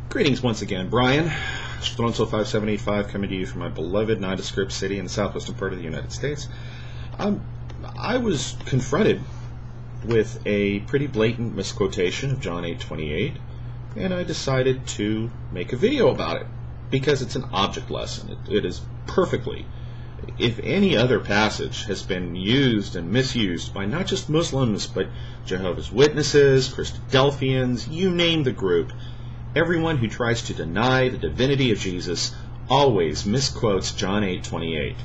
Greetings once again, Brian. Stronzo 5785 coming to you from my beloved nondescript city in the southwestern part of the United States. I was confronted with a pretty blatant misquotation of John 8:28, and I decided to make a video about it because it's an object lesson. It is perfectly. If any other passage has been used and misused by not just Muslims, but Jehovah's Witnesses, Christadelphians, you name the group, everyone who tries to deny the divinity of Jesus always misquotes John 8:28.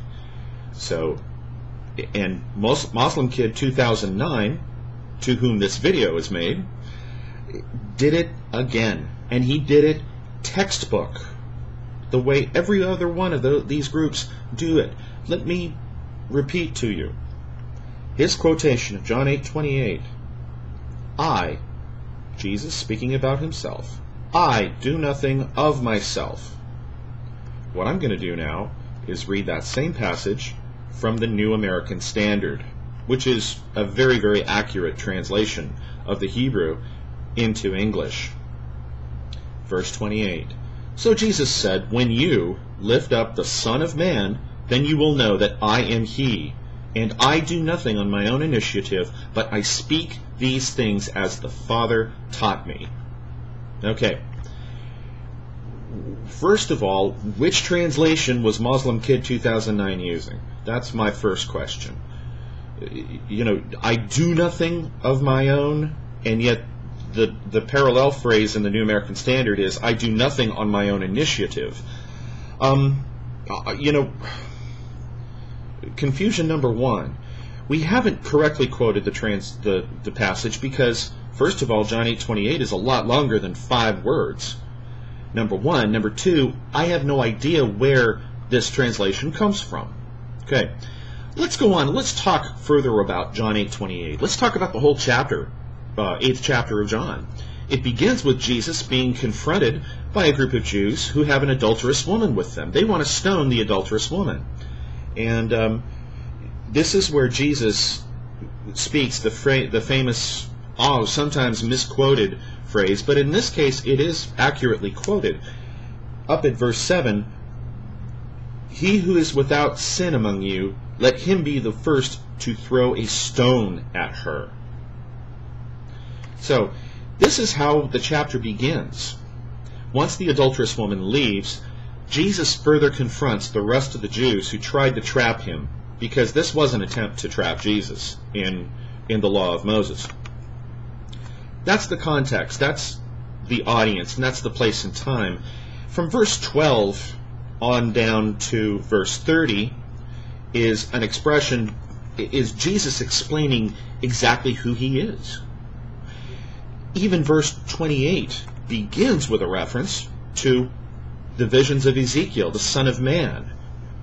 So, and Muslim Kid 2009, to whom this video is made, did it again. And he did it textbook, the way every other one of these groups do it. Let me repeat to you. His quotation of John 8:28, I, Jesus speaking about himself, I do nothing of myself. What I'm going to do now is read that same passage from the New American Standard, which is a very, very accurate translation of the Hebrew into English. Verse 28. So Jesus said, when you lift up the Son of Man, then you will know that I am He, and I do nothing on my own initiative, but I speak these things as the Father taught me. Okay. First of all, which translation was Muslim Kid 2009 using? That's my first question. You know, I do nothing of my own, and yet the parallel phrase in the New American Standard is, I do nothing on my own initiative. You know, confusion number one. We haven't correctly quoted the passage because, first of all, John 8:28 is a lot longer than 5 words. Number one. Number two, I have no idea where this translation comes from. Okay, let's go on. Let's talk further about John 8:28. Let's talk about the whole chapter, 8th chapter of John. It begins with Jesus being confronted by a group of Jews who have an adulterous woman with them. They want to stone the adulterous woman. And this is where Jesus speaks the famous, sometimes misquoted phrase, but in this case it is accurately quoted. Up at verse 7, he who is without sin among you, let him be the first to throw a stone at her. So, this is how the chapter begins. Once the adulterous woman leaves, Jesus further confronts the rest of the Jews who tried to trap him, because this was an attempt to trap Jesus in the law of Moses. That's the context, that's the audience, and that's the place and time. From verse 12 on down to verse 30 is an expression, is Jesus explaining exactly who he is. Even verse 28 begins with a reference to the visions of Ezekiel, the Son of Man,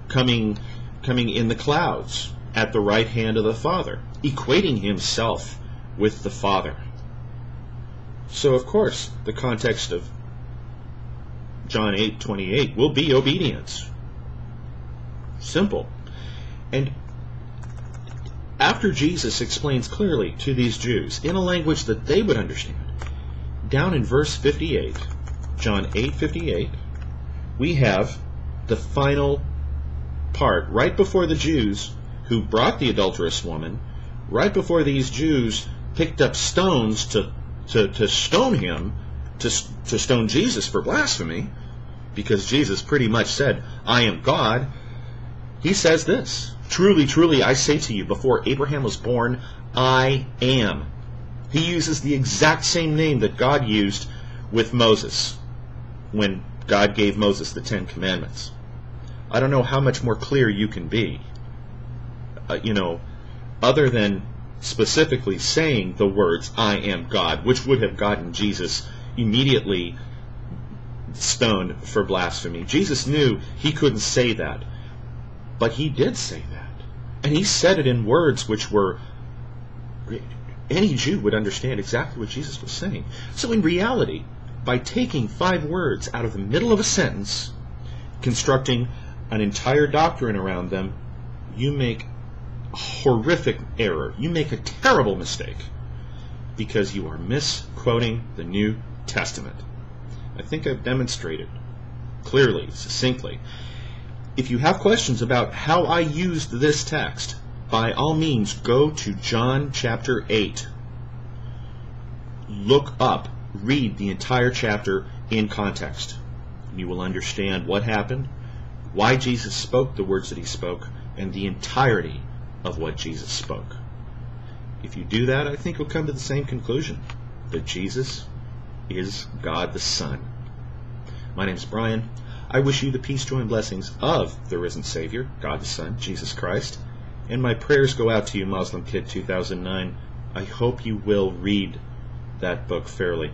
coming in the clouds at the right hand of the Father, equating himself with the Father. So, of course, the context of John 8:28 will be obedience. Simple. And after Jesus explains clearly to these Jews, in a language that they would understand, down in verse 58, John 8:58, we have the final part, right before the Jews who brought the adulterous woman, right before these Jews picked up stones to stone him, to stone Jesus for blasphemy, because Jesus pretty much said, I am God. He says this, truly, truly, I say to you, before Abraham was born, I am. He uses the exact same name that God used with Moses when God gave Moses the 10 Commandments. I don't know how much more clear you can be, you know, other than specifically saying the words, I am God, which would have gotten Jesus immediately stoned for blasphemy. Jesus knew he couldn't say that, but he did say that. And he said it in words which were, any Jew would understand exactly what Jesus was saying. So in reality, by taking 5 words out of the middle of a sentence, constructing an entire doctrine around them, you make a horrific error. You make a terrible mistake because you are misquoting the New Testament. I think I've demonstrated clearly, succinctly. If you have questions about how I used this text, by all means go to John chapter 8. Look up, read the entire chapter in context. You will understand what happened, why Jesus spoke the words that he spoke, and the entirety of what Jesus spoke. If you do that, I think you'll come to the same conclusion, that Jesus is God the Son. My name is Brian. I wish you the peace, joy, and blessings of the risen Savior, God the Son, Jesus Christ. And my prayers go out to you, Muslim Kid 2009. I hope you will read that book fairly.